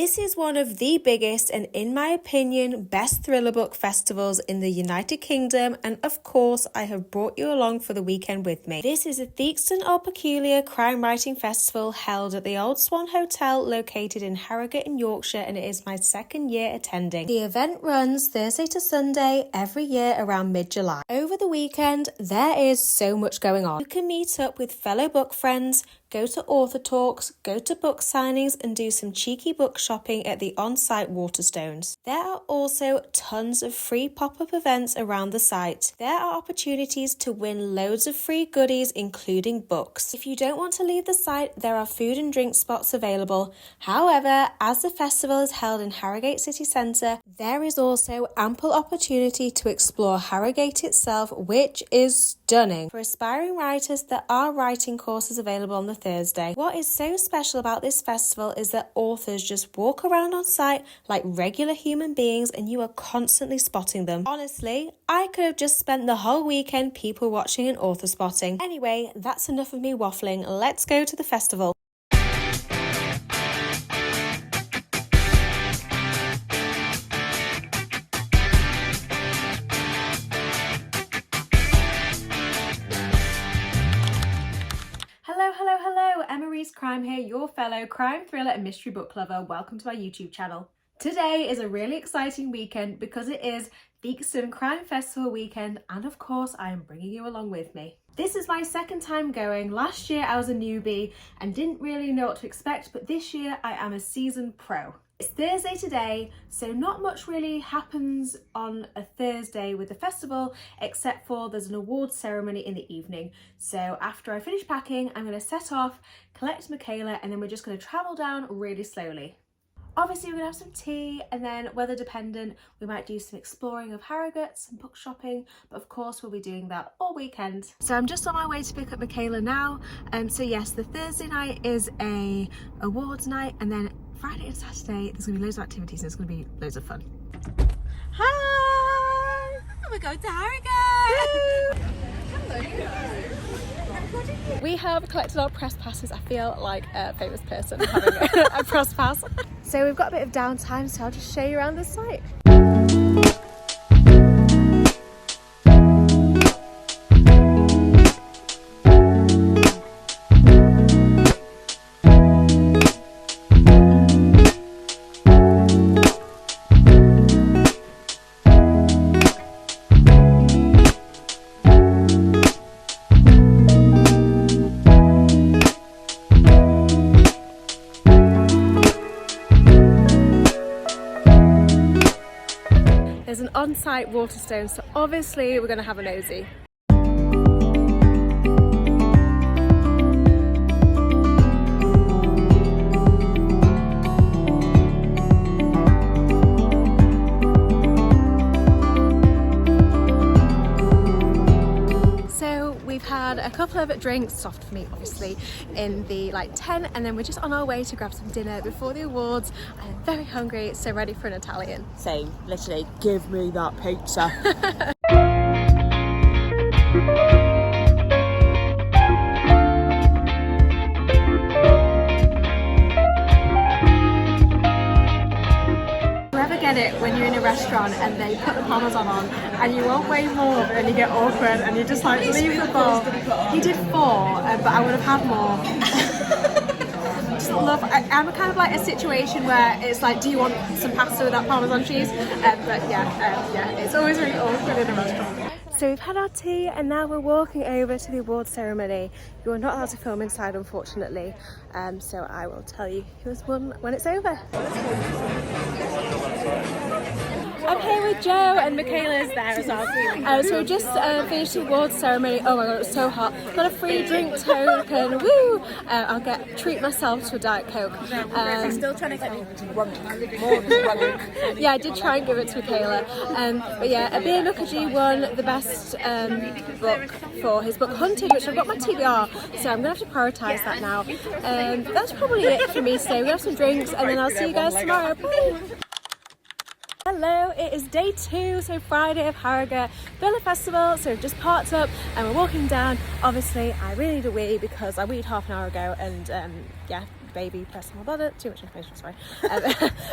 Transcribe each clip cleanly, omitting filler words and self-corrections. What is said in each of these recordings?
This is one of the biggest and, in my opinion, best thriller book festivals in the United Kingdom, and of course I have brought you along for the weekend with me. This is a Theakston or Peculier crime writing festival held at the Old Swan Hotel located in Harrogate in Yorkshire, and it is my second year attending. The event runs Thursday to Sunday every year around mid-July. Over the weekend there is so much going on. You can meet up with fellow book friends, go to author talks, go to book signings and do some cheeky book shopping at the on-site Waterstones. There are also tons of free pop-up events around the site. There are opportunities to win loads of free goodies including books. If you don't want to leave the site, there are food and drink spots available. However, as the festival is held in Harrogate city centre, there is also ample opportunity to explore Harrogate itself, which is stunning. For aspiring writers, there are writing courses available on the Thursday. What is so special about this festival is that authors just walk around on site like regular human beings and you are constantly spotting them. Honestly, I could have just spent the whole weekend people watching and author spotting. Anyway, that's enough of me waffling. Let's go to the festival. Hello, Emma Reese Crime here, your fellow crime, thriller and mystery book lover. Welcome to our YouTube channel. Today is a really exciting weekend because it is Theakston Crime Festival weekend, and of course I am bringing you along with me. This is my second time going. Last year I was a newbie and didn't really know what to expect, but this year I am a seasoned pro. It's Thursday today, so not much really happens on a Thursday with the festival, except for there's an awards ceremony in the evening. So after I finish packing, I'm going to set off, collect Michaela, and then we're just going to travel down really slowly. Obviously we're going to have some tea, and then weather dependent we might do some exploring of Harrogate, some book shopping, but of course we'll be doing that all weekend. So I'm just on my way to pick up Michaela now. So yes, the Thursday night is a awards night, and then Friday and Saturday there's going to be loads of activities and it's going to be loads of fun. Hi! We're going to Harrogate! Hello! We have collected our press passes. I feel like a famous person having a press pass. So we've got a bit of downtime, so I'll just show you around the site. There's an on-site Waterstone, so obviously we're going to have a nosy. We've had a couple of drinks, soft for me obviously, in the tent, and then we're just on our way to grab some dinner before the awards. I'm very hungry, so ready for an Italian. Same, literally, give me that pizza. Get it when you're in a restaurant and they put the parmesan on and you want way more and you get awkward and you just like leave the bowl. He did 4, but I would have had more. Just love. I'm kind of like a situation where it's like, do you want some pasta with that parmesan cheese? But yeah, it's always really awkward in a restaurant. So we've had our tea and now we're walking over to the awards ceremony. You are not allowed to film inside, unfortunately, so I will tell you who's won when it's over. I'm here with Joe and Michaela's there as well. So we just finished the awards ceremony. Oh my god, it was so hot. Got a free drink token. Woo! I'll treat myself to a Diet Coke. I'm still trying to get me drunk, more drunk. Yeah, I did try and give it to Michaela. But yeah, Abir Mukherjee won the best book for his book Hunted, which I've got my TBR, so I'm going to have to prioritise that now. That's probably it for me today. We'll have some drinks and then I'll see you guys tomorrow. Bye! Hello, it is day 2, so Friday of Harrogate Thriller Festival. So we've just parked up and we're walking down. Obviously I really need a wee because I weed half an hour ago, and yeah, baby personal bother. Too much information, sorry.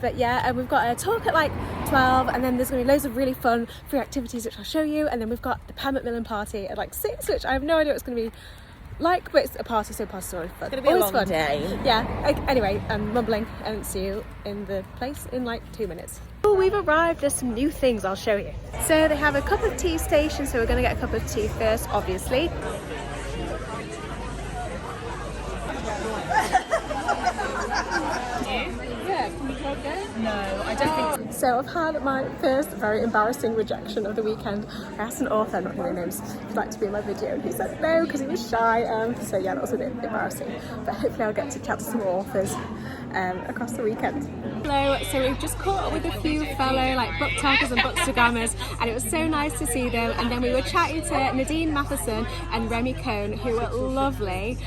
But yeah, and we've got a talk at like 12, and then there's going to be loads of really fun free activities which I'll show you, and then we've got the Pam Macmillan party at like 6, which I have no idea what it's going to be like, but it's a party, so party's always fun. It's going to be a long fun. day. Yeah, anyway, I'm mumbling, and see you in the place in like 2 minutes. Oh, we've arrived. There's some new things I'll show you. So they have a cup of tea station, so we're going to get a cup of tea first, obviously. No, I don't think so. So I've had my first very embarrassing rejection of the weekend. I asked an author, not giving names, if he'd like to be in my video, and he said no because he was shy. So yeah, that was a bit embarrassing. But hopefully I'll get to chat to some more authors across the weekend. Hello, so we've just caught up with a few fellow like book talkers and bookstagrammers, and it was so nice to see them. And then we were chatting to Nadine Matheson and Remy Cohn, who were lovely.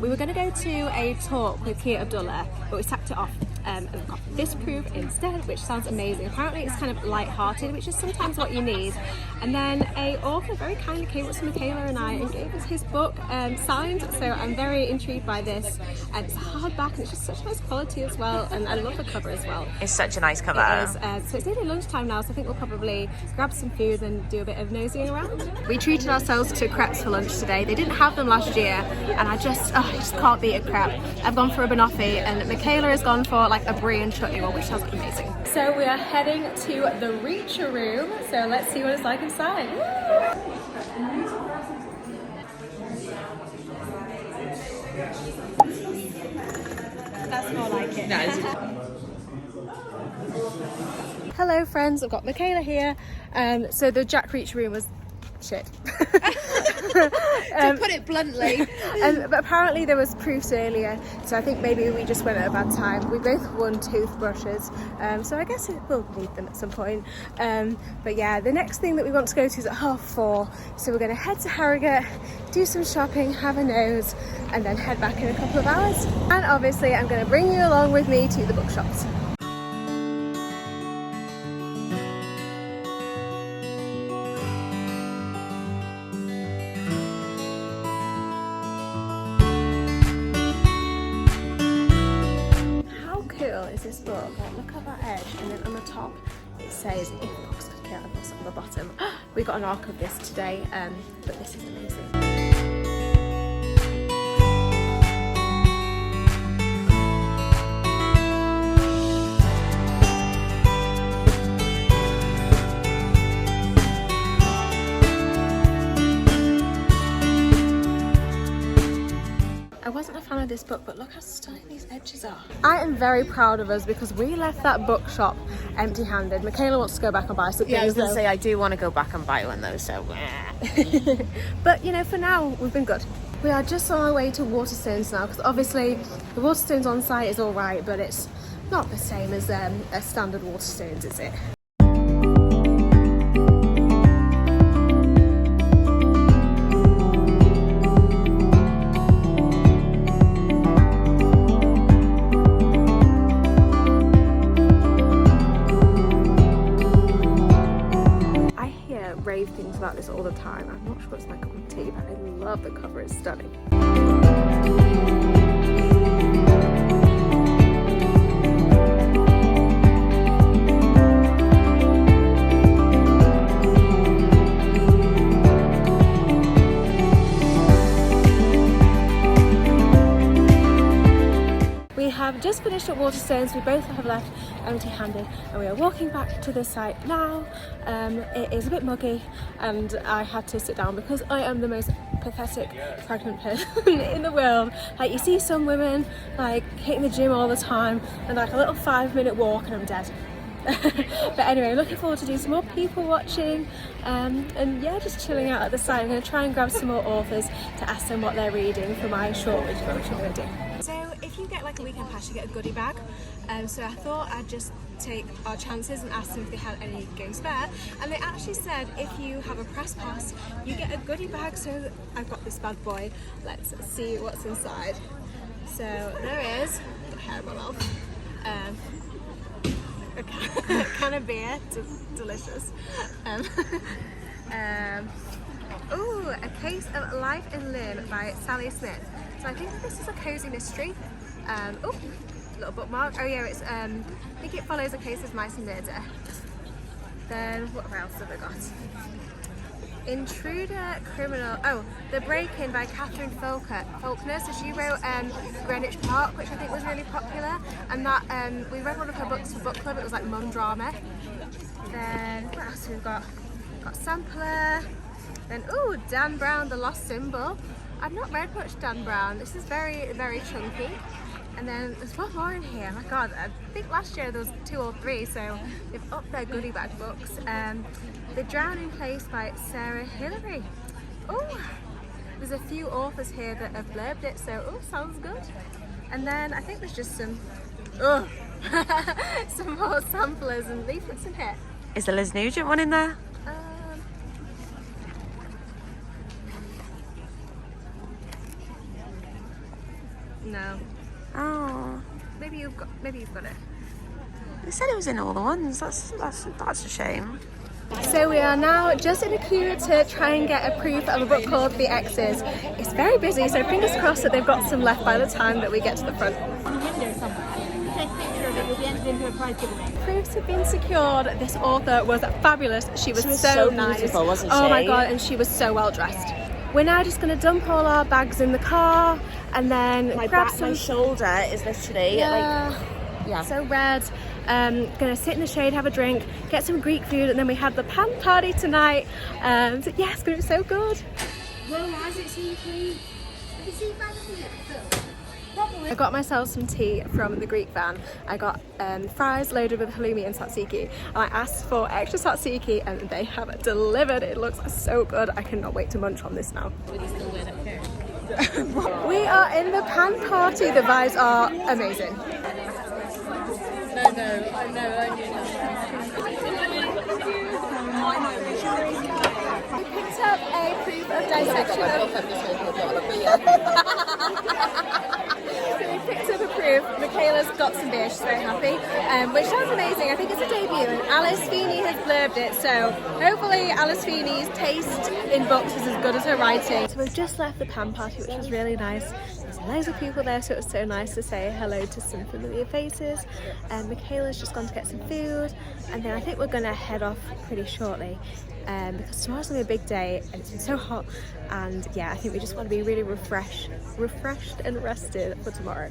We were going to go to a talk with Kia Abdullah, but we sacked it off and got this proof instead, which sounds amazing. Apparently it's kind of light-hearted, which is sometimes what you need. And then a author very kindly came up to Michaela and I and gave us his book signed, so I'm very intrigued by this. And it's hardback, and it's just such nice quality as well, and I love the cover as well. It's such a nice cover. It is. So it's nearly lunchtime now, so I think we'll probably grab some food and do a bit of nosying around. We treated ourselves to crepes for lunch today. They didn't have them last year, and I just can't beat a crepe. I've gone for a banoffee, and Michaela has gone for like a brie and chutney one, which sounds amazing. So we are heading to the Reacher Room, so let's see what it's like inside. That's more like it. No, Hello friends, I've got Michaela here. So the Jack Reacher Room was shit. to put it bluntly. But apparently there was proofs earlier, so I think maybe we just went at a bad time. We both won toothbrushes, so I guess we'll need them at some point. But yeah, the next thing that we want to go to is at 4:30, so we're going to head to Harrogate, do some shopping, have a nose, and then head back in a couple of hours. And obviously I'm going to bring you along with me to the bookshops. Is this book? Like, look at that edge, and then on the top it says if books could kill, and also on the bottom we got an arc of this today, but this is amazing. I wasn't a fan of this book, but look how stunning these edges are. I am very proud of us because we left that bookshop empty-handed. Michaela wants to go back and buy something. Yeah, I was going to say, I do want to go back and buy one though, so... But, you know, for now, we've been good. We are just on our way to Waterstones now, because obviously the Waterstones on site is all right, but it's not the same as a standard Waterstones, is it? Rave things about this all the time. I'm not sure it's my cup of tea, but I love the cover, it's stunning. We have just finished at Waterstones. We both have left empty-handed, and we are walking back to the site now. It is a bit muggy, and I had to sit down because I am the most pathetic pregnant person in the world. Like, you see some women like hitting the gym all the time, and like a little 5-minute walk and I'm dead. But anyway, looking forward to doing some more people watching, and yeah, just chilling out at the site. I'm going to try and grab some more authors to ask them what they're reading for my short video, which I'm going to do. So if you get like a weekend pass, you get a goodie bag. So I thought I'd just take our chances and ask them if they had any go spare. And they actually said if you have a press pass, you get a goodie bag. So I've got this bad boy. Let's see what's inside. So there is, got hair in my mouth. A can of beer, delicious. Ooh, a case of Life and Limb by Sally Smith. So I think this is a cozy mystery. Oh, little bookmark. Oh yeah, it's I think it follows a case of mice and murder. Then what else have I got? Intruder Criminal. Oh, The Break-In by Catherine Faulkner. So she wrote Greenwich Park, which I think was really popular. And that we read one of her books for book club. It was like mum drama. Then what else have we got? Got Sampler. Then ooh, Dan Brown, The Lost Symbol. I've not read much Dan Brown. This is very, very chunky. And then there's one more in here. My God, I think last year there was 2 or 3, so they've upped their goodie bag books. The Drowning Place by Sarah Hillary. Oh, there's a few authors here that have blurbed it, so oh, sounds good. And then I think there's just some, some more samplers and leaflets in here. Is the Liz Nugent one in there? No. Oh, Maybe you've got it. they said it was in all the ones. That's a shame. So we are now just in a queue to try and get a proof of a book called Theakston. It's very busy, so fingers crossed that they've got some left by the time that we get to the front. Proofs have been secured. This author was fabulous. She was so nice. Beautiful, wasn't she? Oh my God, and she was so well dressed. We're now just going to dump all our bags in the car and then grab some. My shoulder is literally So red. Gonna sit in the shade, have a drink, get some Greek food, and then we have the pan party tonight. So yeah, it's gonna be so good. Well, why is it so clean? Have you seen I got myself some tea from the Greek van. I got fries loaded with halloumi and tzatziki, and I asked for extra tzatziki, and they have delivered. It looks so good. I cannot wait to munch on this now. We are in the pan party. The vibes are amazing. I know. We picked up a proof of dissection. So we picked up a proof. Michaela's got some beer. She's very happy, which sounds amazing. I think it's a debut, and Alice Feeney has blurbed it. So hopefully Alice Feeney's taste in books is as good as her writing. So we've just left the pan party, which was really nice. There's loads of people there, so it was so nice to say hello to some familiar faces. Michaela's just gone to get some food, and then I think we're going to head off pretty shortly because tomorrow's going to be a big day and it's been so hot, and yeah, I think we just want to be really refreshed and rested for tomorrow.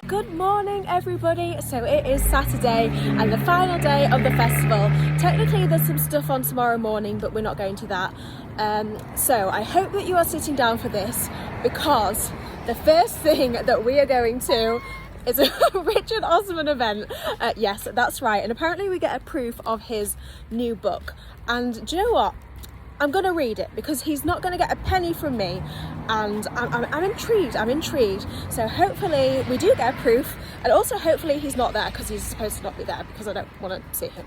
Good morning everybody. So it is Saturday and the final day of the festival. Technically there's some stuff on tomorrow morning, but we're not going to that. So I hope that you are sitting down for this, because the first thing that we are going to is a Richard Osman event. Yes, that's right. And apparently we get a proof of his new book. And do you know what? I'm going to read it because he's not going to get a penny from me, and I'm intrigued. So hopefully we do get a proof, and also hopefully he's not there, because he's supposed to not be there, because I don't want to see him.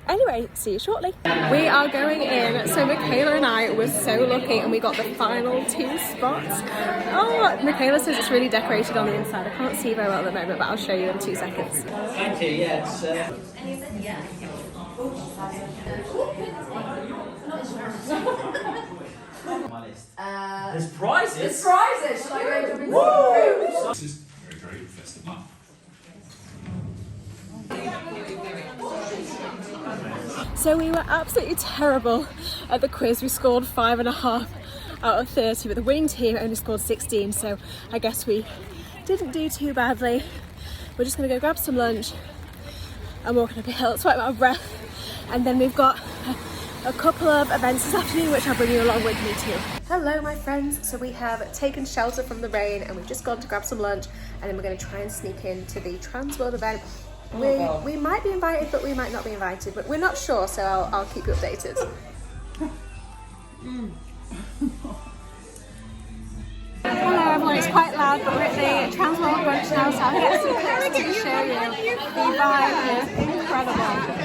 Anyway, see you shortly. We are going in. So Michaela and I were so lucky, and we got the final 2 spots. Oh, Michaela says it's really decorated on the inside. I can't see very well at the moment, but I'll show you in 2 seconds. Thank you, yes. There's prizes? There's prizes! Shall I go to the This is very, very festival. So we were absolutely terrible at the quiz. We scored 5.5 out of 30, but the winning team only scored 16, so I guess we didn't do too badly. We're just going to go grab some lunch and walk up a hill, sweat out of breath, and then we've got a couple of events this afternoon which I'll bring you along with me too. Hello my friends, so we have taken shelter from the rain and we've just gone to grab some lunch, and then we're going to try and sneak into the Trans World event. We might be invited, but we might not be invited, but we're not sure, so I'll keep you updated. Hello everyone, it's quite loud, but we're at the Trans World brunch now, so I'll get some pictures to show you. The vibe is incredible.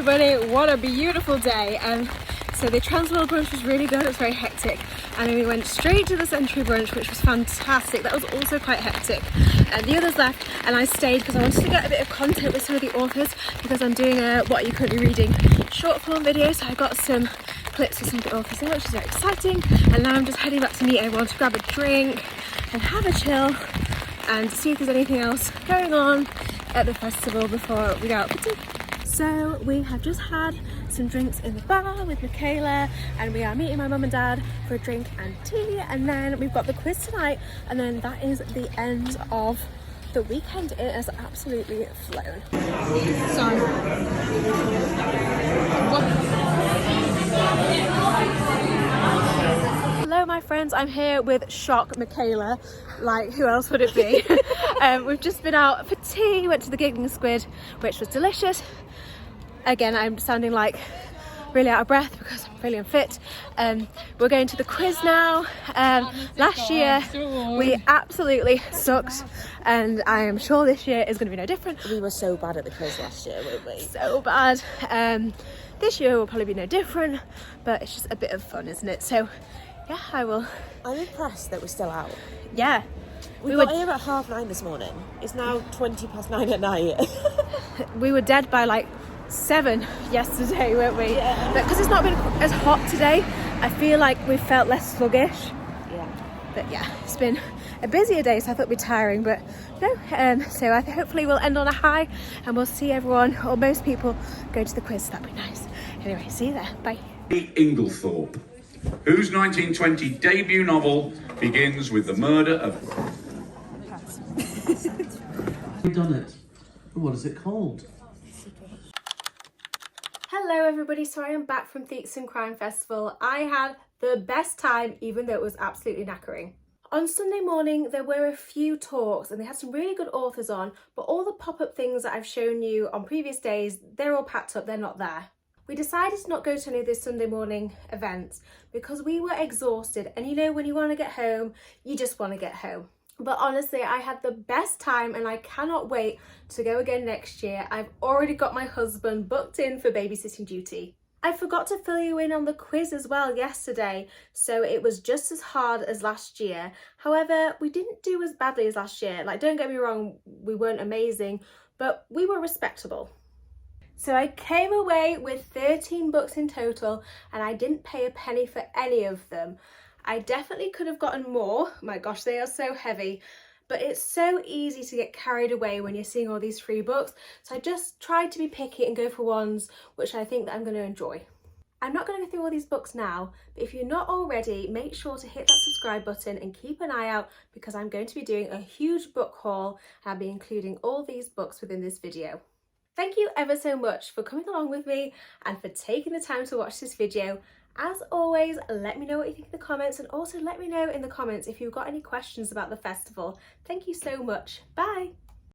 everybody, what a beautiful day. So the Transworld brunch was really good, it was very hectic, and then we went straight to the Century brunch, which was fantastic. That was also quite hectic. The others left and I stayed because I wanted to get a bit of content with some of the authors, because I'm doing a What Are You Currently Reading short form video, so I got some clips with some of the authors there, which is very exciting. And now I'm just heading back to meet everyone to grab a drink and have a chill and see if there's anything else going on at the festival before we go out for tea. So we have just had some drinks in the bar with Michaela, and we are meeting my mum and dad for a drink and tea, and then we've got the quiz tonight, and then that is the end of the weekend. It has absolutely flown. Hello my friends, I'm here with Shock Michaela, like who else would it be? We've just been out for tea, went to the Giggling Squid, which was delicious. Again, I'm sounding like really out of breath because I'm really unfit. We're going to the quiz now. Last year we absolutely sucked, and I am sure this year is going to be no different. We were so bad at the quiz last year, weren't we? So bad. This year will probably be no different, but it's just a bit of fun, isn't it? So yeah, I will. I'm impressed that we're still out. Yeah. We got here at 9:30 this morning. It's now 9:20 at night. We were dead by like 7 yesterday, weren't we? Yeah. But because it's not been as hot today, I feel like we felt less sluggish. Yeah. But yeah, it's been a busier day, so I thought it'd be tiring, but no. So I think hopefully we'll end on a high, and we'll see everyone, or most people, go to the quiz. So that'd be nice. Anyway, see you there. Bye. Inglethorpe, whose 1920 debut novel begins with the murder of... We've done it. What is it called? Hello everybody, so I am back from Theakston Crime Festival. I had the best time, even though it was absolutely knackering. On Sunday morning there were a few talks and they had some really good authors on, but all the pop-up things that I've shown you on previous days, they're all packed up, they're not there. We decided to not go to any of these Sunday morning events because we were exhausted, and you know when you want to get home, you just want to get home. But honestly, I had the best time and I cannot wait to go again next year. I've already got my husband booked in for babysitting duty. I forgot to fill you in on the quiz as well yesterday, so it was just as hard as last year. However, we didn't do as badly as last year. Like, don't get me wrong, we weren't amazing, but we were respectable. So I came away with 13 books in total, and I didn't pay a penny for any of them. I definitely could have gotten more. My gosh, they are so heavy. But it's so easy to get carried away when you're seeing all these free books. So I just tried to be picky and go for ones which I think that I'm going to enjoy. I'm not going to go through all these books now, but if you're not already, make sure to hit that subscribe button and keep an eye out, because I'm going to be doing a huge book haul and I'll be including all these books within this video. Thank you ever so much for coming along with me and for taking the time to watch this video. As always, let me know what you think in the comments, and also let me know in the comments if you've got any questions about the festival. Thank you so much. Bye!